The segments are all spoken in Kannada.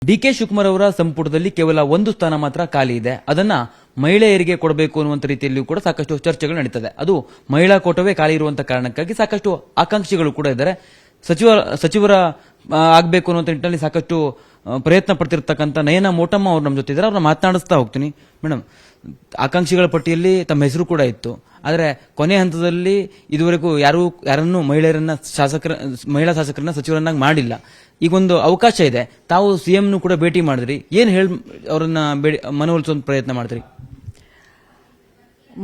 ಡಿ.ಕೆ. ಶಿವಕುಮಾರ್ ಅವರ ಸಂಪುಟದಲ್ಲಿ ಕೇವಲ ಒಂದು ಸ್ಥಾನ ಮಾತ್ರ ಖಾಲಿ ಇದೆ. ಅದನ್ನ ಮಹಿಳೆಯರಿಗೆ ಕೊಡಬೇಕು ಅನ್ನುವಂತ ರೀತಿಯಲ್ಲಿಯೂ ಕೂಡ ಸಾಕಷ್ಟು ಚರ್ಚೆಗಳು ನಡೀತದೆ. ಅದು ಮಹಿಳಾ ಕೋಟವೇ ಖಾಲಿ ಇರುವಂತ ಕಾರಣಕ್ಕಾಗಿ ಸಾಕಷ್ಟು ಆಕಾಂಕ್ಷಿಗಳು ಕೂಡ ಇದ್ದಾರೆ. ಸಚಿವರ ಆಗಬೇಕು ಅನ್ನುವಂತ ನಿಟ್ಟಿನಲ್ಲಿ ಸಾಕಷ್ಟು ಪ್ರಯತ್ನ ಪಡ್ತಿರ್ತಕ್ಕಂಥ ನಯನ ಮೋಟಮ್ಮ ಅವರು ನಮ್ಮ ಜೊತೆ ಇದ್ದಾರೆ. ಅವ್ರನ್ನ ಮಾತನಾಡಿಸ್ತಾ ಹೋಗ್ತೀನಿ. ಮೇಡಮ್, ಆಕಾಂಕ್ಷಿಗಳ ಪಟ್ಟಿಯಲ್ಲಿ ತಮ್ಮ ಹೆಸರು ಕೂಡ ಇತ್ತು. ಆದರೆ ಕೊನೆ ಹಂತದಲ್ಲಿ ಇದುವರೆಗೂ ಯಾರನ್ನೂ ಮಹಿಳಾ ಶಾಸಕರನ್ನ ಸಚಿವರನ್ನಾಗಿ ಮಾಡಿಲ್ಲ. ಈಗೊಂದು ಅವಕಾಶ ಇದೆ. ತಾವು ಸಿಎಂನು ಕೂಡ ಭೇಟಿ ಮಾಡಿದ್ರಿ. ಏನ್ ಅವರನ್ನ ಮನವೊಲಿಸುವಂತ ಪ್ರಯತ್ನ ಮಾಡಿದ್ರಿ?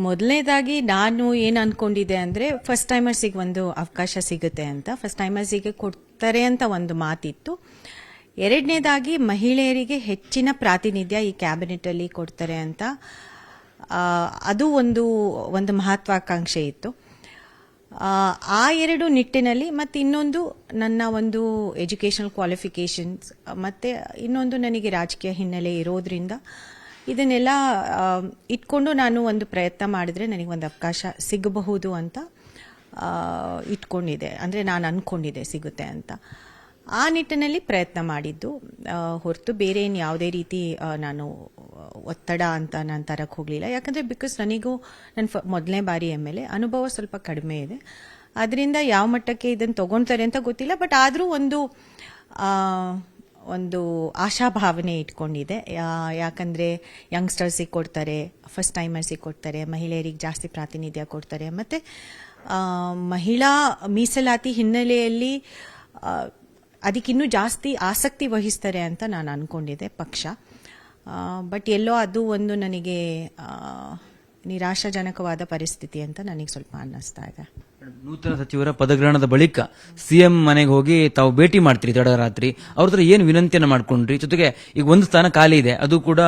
ಮೊದಲನೇದಾಗಿ ನಾನು ಏನು ಅನ್ಕೊಂಡಿದ್ದೆ ಅಂದ್ರೆ ಫಸ್ಟ್ ಟೈಮರ್ಸಿಗೆ ಒಂದು ಅವಕಾಶ ಸಿಗುತ್ತೆ ಅಂತ, ಫಸ್ಟ್ ಟೈಮರ್ಸಿಗೆ ಕೊಡ್ತಾರೆ ಅಂತ ಒಂದು ಮಾತಿತ್ತು. ಎರಡನೇದಾಗಿ ಮಹಿಳೆಯರಿಗೆ ಹೆಚ್ಚಿನ ಪ್ರಾತಿನಿಧ್ಯ ಈ ಕ್ಯಾಬಿನೆಟ್ ಅಲ್ಲಿ ಕೊಡ್ತಾರೆ ಅಂತ, ಅದು ಒಂದು ಮಹತ್ವಾಕಾಂಕ್ಷೆ ಇತ್ತು. ಆ ಎರಡು ನಿಟ್ಟಿನಲ್ಲಿ ಮತ್ತೆ ಇನ್ನೊಂದು ನನ್ನ ಒಂದು ಎಜುಕೇಷನಲ್ ಕ್ವಾಲಿಫಿಕೇಶನ್ಸ್ ಮತ್ತೆ ಇನ್ನೊಂದು ನನಗೆ ರಾಜಕೀಯ ಹಿನ್ನೆಲೆ ಇರೋದ್ರಿಂದ ಇದನ್ನೆಲ್ಲ ಇಟ್ಕೊಂಡು ನಾನು ಒಂದು ಪ್ರಯತ್ನ ಮಾಡಿದ್ರೆ ನನಗೆ ಒಂದು ಅವಕಾಶ ಸಿಗಬಹುದು ಅಂತ ಇಟ್ಕೊಂಡಿದ್ದೆ. ಅಂದರೆ ನಾನು ಅನ್ಕೊಂಡಿದ್ದೆ ಸಿಗುತ್ತೆ ಅಂತ. ಆ ನಿಟ್ಟಿನಲ್ಲಿ ಪ್ರಯತ್ನ ಮಾಡಿದ್ದು ಹೊರತು ಬೇರೆ ಏನು ಯಾವುದೇ ರೀತಿ ನಾನು ಒತ್ತಡ ಅಂತ ನಾನು ತರಕ್ಕೆ ಹೋಗಲಿಲ್ಲ. ಯಾಕಂದರೆ ಬಿಕಾಸ್ ನನಗೂ ನನ್ನ ಮೊದಲನೇ ಬಾರಿ MLA ಅನುಭವ ಸ್ವಲ್ಪ ಕಡಿಮೆ ಇದೆ. ಅದರಿಂದ ಯಾವ ಮಟ್ಟಕ್ಕೆ ಇದನ್ನು ತಗೊಳ್ತಾರೆ ಅಂತ ಗೊತ್ತಿಲ್ಲ. ಬಟ್ ಆದರೂ ಒಂದು ಆಶಾಭಾವನೆ ಇಟ್ಕೊಂಡಿದೆ. ಯಾಕಂದರೆ ಯಂಗ್ಸ್ಟರ್ಸಿಗೆ ಕೊಡ್ತಾರೆ, ಫಸ್ಟ್ ಟೈಮರ್ಸಿಗೆ ಕೊಡ್ತಾರೆ, ಮಹಿಳೆಯರಿಗೆ ಜಾಸ್ತಿ ಪ್ರಾತಿನಿಧ್ಯ ಕೊಡ್ತಾರೆ, ಮತ್ತು ಮಹಿಳಾ ಮೀಸಲಾತಿ ಹಿನ್ನೆಲೆಯಲ್ಲಿ ಅದಕ್ಕಿನ್ನೂ ಜಾಸ್ತಿ ಆಸಕ್ತಿ ವಹಿಸ್ತಾರೆ ಅಂತ ನಾನು ಅನ್ಕೊಂಡಿದ್ದೆ ಪಕ್ಷ. ಬಟ್ ಎಲ್ಲೋ ಅದು ಒಂದು ನನಗೆ ನಿರಾಶಾಜನಕವಾದ ಪರಿಸ್ಥಿತಿ ಅಂತ ನನಗೆ ಸ್ವಲ್ಪ ಅನ್ನಿಸ್ತಾ ಇದೆ. ನೂತನ ಸಚಿವರ ಪದಗ್ರಹಣದ ಬಳಿಕ ಸಿಎಂ ಮನೆಗೆ ಹೋಗಿ ತಾವು ಭೇಟಿ ಮಾಡ್ತೀರಿ ತಡರಾತ್ರಿ. ಅವ್ರ ಹತ್ರ ಏನು ವಿನಂತಿಯನ್ನ ಮಾಡ್ಕೊಂಡ್ರಿ? ಜೊತೆಗೆ ಈಗ ಒಂದು ಸ್ಥಾನ ಖಾಲಿ ಇದೆ, ಅದು ಕೂಡ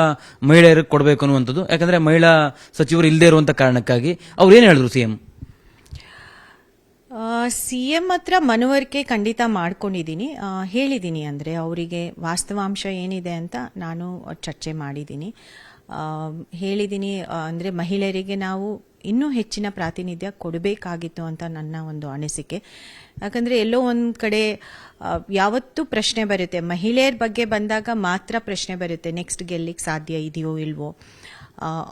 ಮಹಿಳೆಯರಿಗೆ ಕೊಡಬೇಕು ಅನ್ನುವಂಥದ್ದು. ಯಾಕಂದ್ರೆ ಮಹಿಳಾ ಸಚಿವರು ಇಲ್ಲದೆ ಇರುವಂತ ಕಾರಣಕ್ಕಾಗಿ ಅವ್ರು ಏನ್ ಹೇಳಿದ್ರು ಸಿಎಂ ಹತ್ರ ಮನವರಿಕೆ ಖಂಡಿತ ಮಾಡ್ಕೊಂಡಿದ್ದೀನಿ, ಹೇಳಿದ್ದೀನಿ. ಅಂದರೆ ಅವರಿಗೆ ವಾಸ್ತವಾಂಶ ಏನಿದೆ ಅಂತ ನಾನು ಚರ್ಚೆ ಮಾಡಿದ್ದೀನಿ, ಹೇಳಿದ್ದೀನಿ. ಅಂದರೆ ಮಹಿಳೆಯರಿಗೆ ನಾವು ಇನ್ನೂ ಹೆಚ್ಚಿನ ಪ್ರಾತಿನಿಧ್ಯ ಕೊಡಬೇಕಾಗಿತ್ತು ಅಂತ ನನ್ನ ಒಂದು ಅನಿಸಿಕೆ. ಯಾಕಂದರೆ ಎಲ್ಲೋ ಒಂದು ಕಡೆ ಯಾವತ್ತೂ ಪ್ರಶ್ನೆ ಬರುತ್ತೆ, ಮಹಿಳೆಯರ ಬಗ್ಗೆ ಬಂದಾಗ ಮಾತ್ರ ಪ್ರಶ್ನೆ ಬರುತ್ತೆ, ನೆಕ್ಸ್ಟ್ ಗೆಲ್ಲಿಕ್ಕೆ ಸಾಧ್ಯ ಇದೆಯೋ ಇಲ್ವೋ,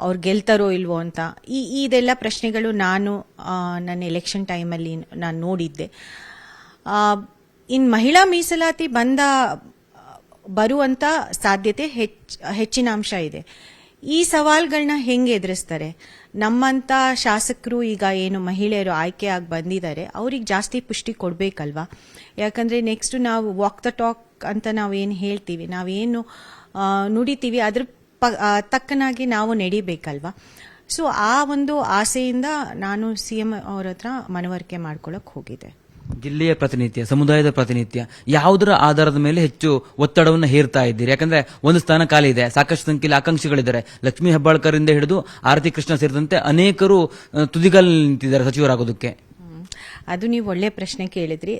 ಅವ್ರು ಗೆಲ್ತಾರೋ ಇಲ್ವೋ ಅಂತ. ಇದೆಲ್ಲ ಪ್ರಶ್ನೆಗಳು ನಾನು ನನ್ನ ಎಲೆಕ್ಷನ್ ಟೈಮಲ್ಲಿ ನಾನು ನೋಡಿದ್ದೆ. ಇನ್ನು ಮಹಿಳಾ ಮೀಸಲಾತಿ ಬರುವಂತ ಸಾಧ್ಯತೆ ಹೆಚ್ಚಿನ ಅಂಶ ಇದೆ. ಈ ಸವಾಲ್ಗಳನ್ನ ಹೆಂಗೆ ಎದುರಿಸ್ತಾರೆ? ನಮ್ಮಂತ ಶಾಸಕರು ಈಗ ಏನು ಮಹಿಳೆಯರು ಆಯ್ಕೆಯಾಗಿ ಬಂದಿದ್ದಾರೆ, ಅವ್ರಿಗೆ ಜಾಸ್ತಿ ಪುಷ್ಟಿ ಕೊಡಬೇಕಲ್ವಾ? ಯಾಕಂದರೆ ನೆಕ್ಸ್ಟ್ ನಾವು ವಾಕ್ ದ ಟಾಕ್ ಅಂತ ನಾವೇನು ಹೇಳ್ತೀವಿ, ನಾವೇನು ನುಡಿತೀವಿ ಅದ್ರ ತಕ್ಕನಾಗಿ ನಾವು ನಡಿಬೇಕಲ್ವಾ? ಸೊ ಆ ಒಂದು ಆಸೆಯಿಂದ ನಾನು ಸಿಎಂ ಅವ್ರ ಹತ್ರ ಮನವರಿಕೆ ಮಾಡ್ಕೊಳ್ಳೋಕೆ ಹೋಗಿದ್ದೆ. ಜಿಲ್ಲೆಯ ಪ್ರಾತಿನಿಧ್ಯ, ಸಮುದಾಯದ ಪ್ರಾತಿನಿಧ್ಯ, ಯಾವುದರ ಆಧಾರದ ಮೇಲೆ ಹೆಚ್ಚು ಒತ್ತಡವನ್ನು ಹೇರ್ತಾ ಇದ್ದೀರಿ? ಯಾಕಂದ್ರೆ ಒಂದು ಸ್ಥಾನ ಖಾಲಿ ಇದೆ, ಸಾಕಷ್ಟು ಸಂಖ್ಯೆಯಲ್ಲಿ ಆಕಾಂಕ್ಷಿಗಳಿದ್ದಾರೆ. ಲಕ್ಷ್ಮೀ ಹೆಬ್ಬಾಳ್ಕರ್ ಇಂದ ಹಿಡಿದು ಆರತಿ ಕೃಷ್ಣ ಸೇರಿದಂತೆ ಅನೇಕರು ತುದಿಗಾಲಲ್ಲಿ ನಿಂತಿದ್ದಾರೆ ಸಚಿವರಾಗೋದಕ್ಕೆ. ಅದು ನೀವು ಒಳ್ಳೆ ಪ್ರಶ್ನೆ ಕೇಳಿದ್ರಿ.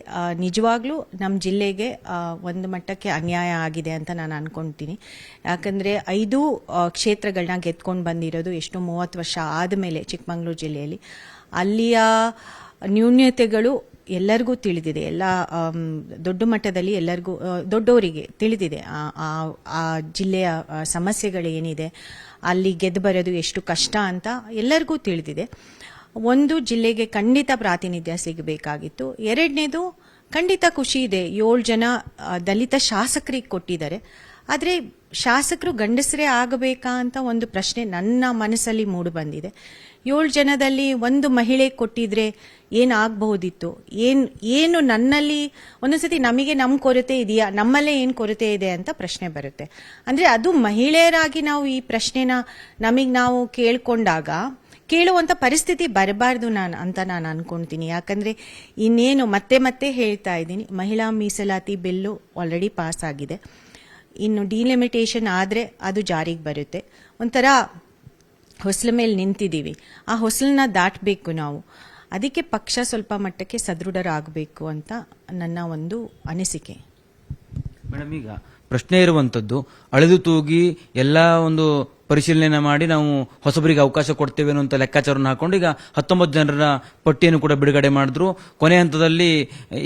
ನಿಜವಾಗ್ಲೂ ನಮ್ಮ ಜಿಲ್ಲೆಗೆ ಒಂದು ಮಟ್ಟಕ್ಕೆ ಅನ್ಯಾಯ ಆಗಿದೆ ಅಂತ ನಾನು ಅನ್ಕೊಂತೀನಿ. ಯಾಕಂದರೆ 5 ಕ್ಷೇತ್ರಗಳನ್ನ ಗೆದ್ಕೊಂಡು ಬಂದಿರೋದು ಎಷ್ಟು 30 ವರ್ಷ ಆದಮೇಲೆ ಚಿಕ್ಕಮಗಳೂರು ಜಿಲ್ಲೆಯಲ್ಲಿ. ಅಲ್ಲಿಯ ನ್ಯೂನ್ಯತೆಗಳು ಎಲ್ಲರಿಗೂ ತಿಳಿದಿದೆ, ಎಲ್ಲ ದೊಡ್ಡ ಮಟ್ಟದಲ್ಲಿ ಎಲ್ಲರಿಗೂ ದೊಡ್ಡವರಿಗೆ ತಿಳಿದಿದೆ. ಆ ಜಿಲ್ಲೆಯ ಸಮಸ್ಯೆಗಳು ಏನಿದೆ, ಅಲ್ಲಿ ಗೆದ್ದು ಬರೋದು ಎಷ್ಟು ಕಷ್ಟ ಅಂತ ಎಲ್ಲರಿಗೂ ತಿಳಿದಿದೆ. ಒಂದು, ಜಿಲ್ಲೆಗೆ ಖಂಡಿತ ಪ್ರಾತಿನಿಧ್ಯ ಸಿಗಬೇಕಾಗಿತ್ತು. ಎರಡನೇದು, ಖಂಡಿತ ಖುಷಿ ಇದೆ 7 ಜನ ದಲಿತ ಶಾಸಕರಿಗೆ ಕೊಟ್ಟಿದ್ದಾರೆ. ಆದರೆ ಶಾಸಕರು ಗಂಡಸರೇ ಆಗಬೇಕಾ ಅಂತ ಒಂದು ಪ್ರಶ್ನೆ ನನ್ನ ಮನಸ್ಸಲ್ಲಿ ಮೂಡಿ ಬಂದಿದೆ. 7 ಜನದಲ್ಲಿ ಒಂದು ಮಹಿಳೆ ಕೊಟ್ಟಿದ್ರೆ ಏನಾಗಬಹುದಿತ್ತು? ಏನು ನನ್ನಲ್ಲಿ ಒಂದೊಂದ್ಸತಿ ನಮಗೆ ನಮ್ಮ ಕೊರತೆ ಇದೆಯಾ, ನಮ್ಮಲ್ಲೇ ಏನು ಕೊರತೆ ಇದೆ ಅಂತ ಪ್ರಶ್ನೆ ಬರುತ್ತೆ. ಅಂದರೆ ಅದು ಮಹಿಳೆಯರಾಗಿ ನಾವು ಈ ಪ್ರಶ್ನೆನ ನಮಗೆ ನಾವು ಕೇಳುವಂತ ಪರಿಸ್ಥಿತಿ ಬರಬಾರ್ದು ಅಂತ ನಾನು ಅನ್ಕೊಂತೀನಿ. ಯಾಕಂದ್ರೆ ಇನ್ನೇನು ಮತ್ತೆ ಹೇಳ್ತಾ ಇದ್ದೀನಿ, ಮಹಿಳಾ ಮೀಸಲಾತಿ ಬಿಲ್ಲು ಆಲ್ರೆಡಿ ಪಾಸ್ ಆಗಿದೆ. ಇನ್ನು ಡಿಲಿಮಿಟೇಷನ್ ಆದರೆ ಅದು ಜಾರಿಗೆ ಬರುತ್ತೆ. ಒಂಥರ ಹೊಸಲ ಮೇಲೆ ನಿಂತಿದ್ದೀವಿ, ಆ ಹೊಸಲನ್ನ ದಾಟಬೇಕು ನಾವು. ಅದಕ್ಕೆ ಪಕ್ಷ ಸ್ವಲ್ಪ ಮಟ್ಟಕ್ಕೆ ಸದೃಢರಾಗಬೇಕು ಅಂತ ನನ್ನ ಒಂದು ಅನಿಸಿಕೆ. ಮೇಡಮ್, ಈಗ ಪ್ರಶ್ನೆ ಇರುವಂತದ್ದು, ಅಳೆದು ತೂಗಿ ಎಲ್ಲಾ ಒಂದು ಪರಿಶೀಲನೆ ಮಾಡಿ ನಾವು ಹೊಸಬರಿಗೆ ಅವಕಾಶ ಕೊಡ್ತೇವೆ ಅನ್ನೋ ಲೆಕ್ಕಾಚಾರವನ್ನು ಹಾಕೊಂಡು ಈಗ 19 ಜನರ ಪಟ್ಟಿಯನ್ನು ಕೂಡ ಬಿಡುಗಡೆ ಮಾಡಿದ್ರು. ಕೊನೆ ಹಂತದಲ್ಲಿ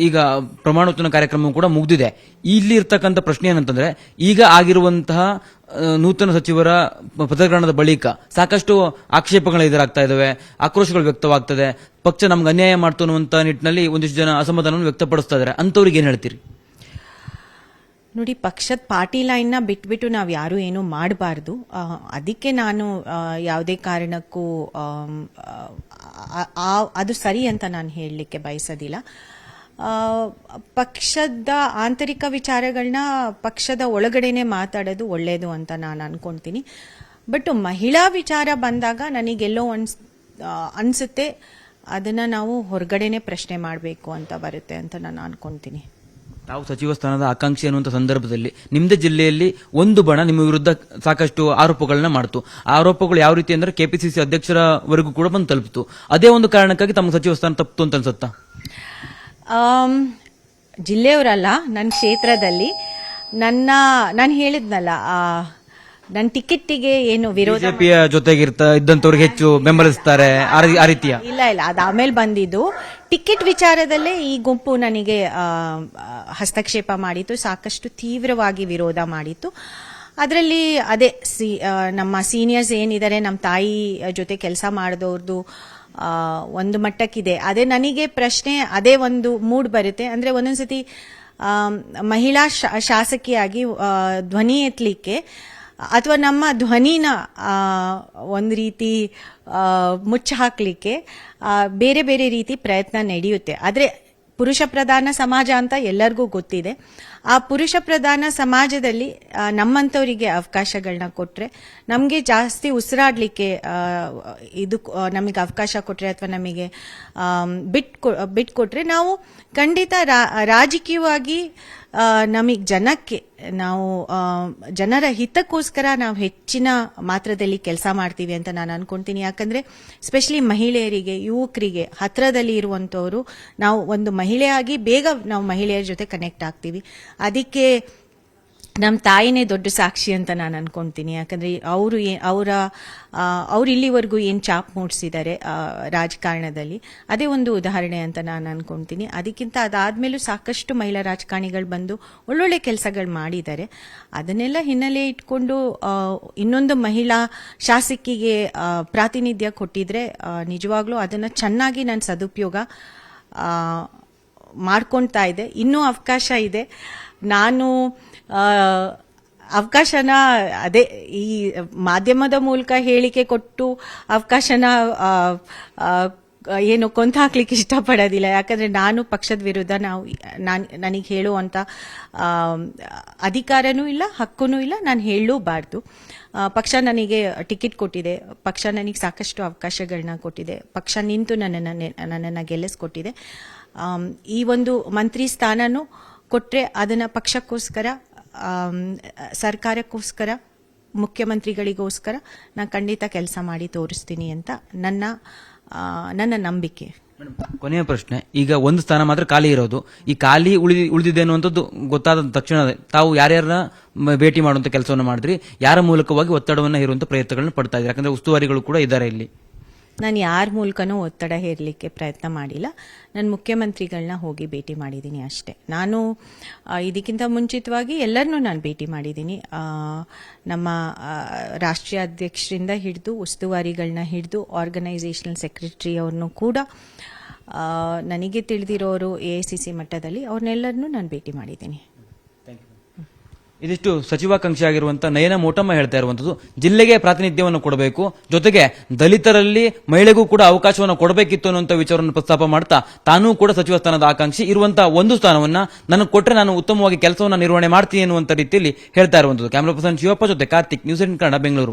ಈಗ ಪ್ರಮಾಣೋತ್ತನ ಕಾರ್ಯಕ್ರಮ ಕೂಡ ಮುಗಿದಿದೆ. ಇಲ್ಲಿ ಇರ್ತಕ್ಕಂಥ ಪ್ರಶ್ನೆ ಏನಂತಂದ್ರೆ, ಈಗ ಆಗಿರುವಂತಹ ನೂತನ ಸಚಿವರ ಪದಗ್ರಹಣದ ಬಳಿಕ ಸಾಕಷ್ಟು ಆಕ್ಷೇಪಗಳು ಎದುರಾಗ್ತಾ ಇದಾವೆ, ಆಕ್ರೋಶಗಳು ವ್ಯಕ್ತವಾಗ್ತದೆ. ಪಕ್ಷ ನಮ್ಗೆ ಅನ್ಯಾಯ ಮಾಡ್ತು ಅನ್ನುವಂತ ನಿಟ್ಟಿನಲ್ಲಿ ಒಂದಿಷ್ಟು ಜನ ಅಸಮಾಧಾನವನ್ನು ವ್ಯಕ್ತಪಡಿಸ್ತಾ ಇದ್ದಾರೆ. ಅಂತವ್ರಿಗೆ ಏನ್ ಹೇಳ್ತೀರಿ? ನೋಡಿ, ಪಕ್ಷದ ಪಾರ್ಟಿ ಲೈನ್ನ ಬಿಟ್ಬಿಟ್ಟು ನಾವು ಯಾರು ಏನು ಮಾಡಬಾರ್ದು. ಅದಕ್ಕೆ ನಾನು ಯಾವುದೇ ಕಾರಣಕ್ಕೂ ಅದು ಸರಿ ಅಂತ ನಾನು ಹೇಳಲಿಕ್ಕೆ ಬಯಸೋದಿಲ್ಲ. ಪಕ್ಷದ ಆಂತರಿಕ ವಿಚಾರಗಳನ್ನ ಪಕ್ಷದ ಒಳಗಡೆನೆ ಮಾತಾಡೋದು ಒಳ್ಳೆಯದು ಅಂತ ನಾನು ಅನ್ಕೊಂತೀನಿ. ಬಟ್ ಮಹಿಳಾ ವಿಚಾರ ಬಂದಾಗ ನನಗೆಲ್ಲೋ ಅನ್ಸುತ್ತೆ ಅದನ್ನ ನಾವು ಹೊರಗಡೆನೆ ಪ್ರಶ್ನೆ ಮಾಡಬೇಕು ಅಂತ ಬರುತ್ತೆ ಅಂತ ನಾನು ಅನ್ಕೊಂತೀನಿ. ತಾವು ಸಚಿವ ಸ್ಥಾನದ ಆಕಾಂಕ್ಷಿ ಅನ್ನುವಂಥ ಸಂದರ್ಭದಲ್ಲಿ ನಿಮ್ಮದೇ ಜಿಲ್ಲೆಯಲ್ಲಿ ಒಂದು ಬಣ ನಿಮ್ಮ ವಿರುದ್ಧ ಸಾಕಷ್ಟು ಆರೋಪಗಳನ್ನ ಮಾಡ್ತು. ಆ ಆರೋಪಗಳು ಯಾವ ರೀತಿ ಅಂದ್ರೆ ಕೆಪಿಸಿಸಿ ಅಧ್ಯಕ್ಷರವರೆಗೂ ಕೂಡ ಬಂದು ತಲುಪಿತು. ಅದೇ ಒಂದು ಕಾರಣಕ್ಕಾಗಿ ತಮ್ಮ ಸಚಿವ ಸ್ಥಾನ ತಪ್ಪಿತು ಅಂತ ಅನ್ಸುತ್ತಾ? ಜಿಲ್ಲೆಯವರಲ್ಲ, ನನ್ನ ಕ್ಷೇತ್ರದಲ್ಲಿ ನಾನು ಹೇಳಿದ್ನಲ್ಲ, ನನ್ನ ಟಿಕೆಟ್ಗೆ ಏನು ವಿರೋಧ ಬಿಜೆಪಿಯ ಜೊತೆಗೆ ಇದ್ದಂತವ್ರಿಗೆ ಹೆಚ್ಚು ಬೆಂಬಲಿಸ್ತಾರೆ ಆ ರೀತಿಯ? ಇಲ್ಲ, ಅದು ಆಮೇಲೆ ಬಂದಿದ್ದು. ಟಿಕೆಟ್ ವಿಚಾರದಲ್ಲೇ ಈ ಗುಂಪು ನನಗೆ ಹಸ್ತಕ್ಷೇಪ ಮಾಡಿತ್ತು, ಸಾಕಷ್ಟು ತೀವ್ರವಾಗಿ ವಿರೋಧ ಮಾಡಿತ್ತು. ಅದರಲ್ಲಿ ಅದೇ ನಮ್ಮ ಸೀನಿಯರ್ಸ್ ಏನಿದ್ದಾರೆ, ನಮ್ಮ ತಾಯಿ ಜೊತೆ ಕೆಲಸ ಮಾಡಿದವ್ರದ್ದು ಒಂದು ಮಟ್ಟಕ್ಕಿದೆ. ಅದೇ ನನಗೆ ಪ್ರಶ್ನೆ, ಅದೇ ಒಂದು ಮೂಡ್ ಬರುತ್ತೆ. ಅಂದ್ರೆ ಒಂದೊಂದ್ಸತಿ ಮಹಿಳಾ ಶಾಸಕಿಯಾಗಿ ಧ್ವನಿ ಎತ್ತಲಿಕ್ಕೆ ಅಥವಾ ನಮ್ಮ ಧ್ವನಿನ ಒಂದು ರೀತಿ ಮುಚ್ಚ ಹಾಕ್ಲಿಕ್ಕೆ ಬೇರೆ ಬೇರೆ ರೀತಿ ಪ್ರಯತ್ನ ನಡೆಯುತ್ತೆ. ಆದರೆ ಪುರುಷ ಪ್ರಧಾನ ಸಮಾಜ ಅಂತ ಎಲ್ಲರಿಗೂ ಗೊತ್ತಿದೆ. ಆ ಪುರುಷ ಪ್ರಧಾನ ಸಮಾಜದಲ್ಲಿ ನಮ್ಮಂಥವರಿಗೆ ಅವಕಾಶಗಳನ್ನ ಕೊಟ್ರೆ, ನಮಗೆ ಜಾಸ್ತಿ ಉಸಿರಾಡ್ಲಿಕ್ಕೆ ನಮಗೆ ಅವಕಾಶ ಕೊಟ್ರೆ ಅಥವಾ ನಮಗೆ ಬಿಟ್ಕೊಟ್ರೆ ನಾವು ಖಂಡಿತ ರಾಜಕೀಯವಾಗಿ ನಮಗೆ ಜನಕ್ಕೆ ನಾವು ಜನರ ಹಿತಕ್ಕೋಸ್ಕರ ನಾವು ಹೆಚ್ಚಿನ ಮಾತ್ರದಲ್ಲಿ ಕೆಲಸ ಮಾಡ್ತೀವಿ ಅಂತ ನಾನು ಅನ್ಕೊಂತೀನಿ. ಯಾಕಂದ್ರೆ ಸ್ಪೆಷಲಿ ಮಹಿಳೆಯರಿಗೆ, ಯುವಕರಿಗೆ ಹತ್ರದಲ್ಲಿ ಇರುವಂತವರು, ನಾವು ಒಂದು ಮಹಿಳೆಯಾಗಿ ಬೇಗ ನಾವು ಮಹಿಳೆಯರ ಜೊತೆ ಕನೆಕ್ಟ್ ಆಗ್ತೀವಿ. ಅದಕ್ಕೆ ನಮ್ಮ ತಾಯಿನೇ ದೊಡ್ಡ ಸಾಕ್ಷಿ ಅಂತ ನಾನು ಅನ್ಕೊಂತೀನಿ. ಯಾಕಂದ್ರೆ ಅವ್ರು ಇಲ್ಲಿವರೆಗೂ ಏನ್ ಚಾಪ್ ಮೂಡಿಸಿದ್ದಾರೆ ರಾಜಕಾರಣದಲ್ಲಿ, ಅದೇ ಒಂದು ಉದಾಹರಣೆ ಅಂತ ನಾನು ಅನ್ಕೊಂತೀನಿ. ಅದಕ್ಕಿಂತ ಅದಾದ್ಮೇಲೂ ಸಾಕಷ್ಟು ಮಹಿಳಾ ರಾಜಕಾರಣಿಗಳು ಬಂದು ಒಳ್ಳೊಳ್ಳೆ ಕೆಲಸಗಳು ಮಾಡಿದ್ದಾರೆ. ಅದನ್ನೆಲ್ಲ ಹಿನ್ನೆಲೆ ಇಟ್ಕೊಂಡು ಇನ್ನೊಂದು ಮಹಿಳಾ ಶಾಸಕಿಗೆ ಪ್ರಾತಿನಿಧ್ಯ ಕೊಟ್ಟಿದ್ರೆ ನಿಜವಾಗ್ಲೂ ಅದನ್ನ ಚೆನ್ನಾಗಿ ನಾನು ಸದುಪಯೋಗ ಮಾಡ್ಕೊಳ್ತಾ ಇದೆ. ಇನ್ನೂ ಅವಕಾಶ ಇದೆ. ನಾನು ಅವಕಾಶನ ಅದೇ ಈ ಮಾಧ್ಯಮದ ಮೂಲಕ ಹೇಳಿಕೆ ಕೊಟ್ಟು ಅವಕಾಶನ ಏನು ಕೊಂತ ಹಾಕ್ಲಿಕ್ಕೆ ಇಷ್ಟಪಡೋದಿಲ್ಲ. ಯಾಕಂದ್ರೆ ನಾನು ಪಕ್ಷದ ವಿರುದ್ಧ ನನಗೆ ಹೇಳುವಂತ ಅಧಿಕಾರನೂ ಇಲ್ಲ, ಹಕ್ಕೂ ಇಲ್ಲ, ನಾನು ಹೇಳಲೂಬಾರ್ದು. ಪಕ್ಷ ನನಗೆ ಟಿಕೆಟ್ ಕೊಟ್ಟಿದೆ, ಪಕ್ಷ ನನಗೆ ಸಾಕಷ್ಟು ಅವಕಾಶಗಳನ್ನ ಕೊಟ್ಟಿದೆ, ಪಕ್ಷ ನಿಂತು ನನ್ನನ್ನು ಗೆಲ್ಲಿಸ್ಕೊಟ್ಟಿದೆ. ಈ ಒಂದು ಮಂತ್ರಿ ಸ್ಥಾನನೂ ಕೊಟ್ರೆ ಅದನ್ನ ಪಕ್ಷಕ್ಕೋಸ್ಕರ, ಸರ್ಕಾರಕ್ಕೋಸ್ಕರ, ಮುಖ್ಯಮಂತ್ರಿಗಳಿಗೋಸ್ಕರ ನಾನು ಖಂಡಿತ ಕೆಲಸ ಮಾಡಿ ತೋರಿಸ್ತೀನಿ ಅಂತ ನನ್ನ ನಂಬಿಕೆ. ಕೊನೆಯ ಪ್ರಶ್ನೆ, ಈಗ ಒಂದು ಸ್ಥಾನ ಮಾತ್ರ ಖಾಲಿ ಇರೋದು. ಈ ಖಾಲಿ ಉಳಿದಿದೆ ಅನ್ನುವಂಥದ್ದು ಗೊತ್ತಾದ ತಕ್ಷಣ ತಾವು ಯಾರ್ಯಾರನ್ನ ಭೇಟಿ ಮಾಡುವಂತ ಕೆಲಸವನ್ನು ಮಾಡಿದ್ರಿ? ಯಾರ ಮೂಲಕವಾಗಿ ಒತ್ತಡವನ್ನು ಹೇರುವಂತ ಪ್ರಯತ್ನಗಳನ್ನ ಪಡ್ತಾ ಇದ್ರಿ? ಯಾಕಂದ್ರೆ ಉಸ್ತುವಾರಿಗಳು ಕೂಡ ಇದ್ದಾರೆ ಇಲ್ಲಿ. ನಾನು ಯಾರ ಮೂಲಕನೂ ಒತ್ತಡ ಹೇರಲಿಕ್ಕೆ ಪ್ರಯತ್ನ ಮಾಡಿಲ್ಲ. ನಾನು ಮುಖ್ಯಮಂತ್ರಿಗಳನ್ನ ಹೋಗಿ ಭೇಟಿ ಮಾಡಿದ್ದೀನಿ ಅಷ್ಟೇ. ನಾನು ಇದಕ್ಕಿಂತ ಮುಂಚಿತವಾಗಿ ಎಲ್ಲರನ್ನೂ ನಾನು ಭೇಟಿ ಮಾಡಿದ್ದೀನಿ. ನಮ್ಮ ರಾಷ್ಟ್ರೀಯ ಅಧ್ಯಕ್ಷರಿಂದ ಹಿಡಿದು ಉಸ್ತುವಾರಿಗಳನ್ನ ಹಿಡಿದು ಆರ್ಗನೈಸೇಷನಲ್ ಸೆಕ್ರೆಟರಿ ಅವ್ರನ್ನೂ ಕೂಡ, ನನಗೆ ತಿಳಿದಿರೋರು AICC ಮಟ್ಟದಲ್ಲಿ ಅವ್ರನ್ನೆಲ್ಲರನ್ನೂ ನಾನು ಭೇಟಿ ಮಾಡಿದ್ದೀನಿ. ಇದಿಷ್ಟು ಸಚಿವಾಕಾಂಕ್ಷಿ ಆಗಿರುವಂತಹ ನಯನ ಮೋಟಮ್ಮ ಹೇಳ್ತಾ ಇರುವಂತದ್ದು. ಜಿಲ್ಲೆಗೆ ಪ್ರಾತಿನಿಧ್ಯವನ್ನು ಕೊಡಬೇಕು, ಜೊತೆಗೆ ದಲಿತರಲ್ಲಿ ಮಹಿಳೆಗೂ ಕೂಡ ಅವಕಾಶವನ್ನು ಕೊಡಬೇಕಿತ್ತು ಅನ್ನುವಂಥ ವಿಚಾರವನ್ನು ಪ್ರಸ್ತಾಪ ಮಾಡ್ತಾ ತಾನೂ ಕೂಡ ಸಚಿವ ಸ್ಥಾನದ ಆಕಾಂಕ್ಷಿ ಇರುವಂತಹ ಒಂದು ಸ್ಥಾನವನ್ನ ನನಗೆ ಕೊಟ್ಟರೆ ನಾನು ಉತ್ತಮವಾಗಿ ಕೆಲಸವನ್ನು ನಿರ್ವಹಣೆ ಮಾಡ್ತೀನಿ ಅನ್ನುವಂಥ ರೀತಿಯಲ್ಲಿ ಹೇಳ್ತಾ ಇರುವಂತದ್ದು. ಕ್ಯಾಮರಾ ಪರ್ಸನ್ ಶಿವಪ್ಪ ಜೊತೆ ಕಾರ್ತಿಕ್, ನ್ಯೂಸ್ 18 ಕನ್ನಡ, ಬೆಂಗಳೂರು.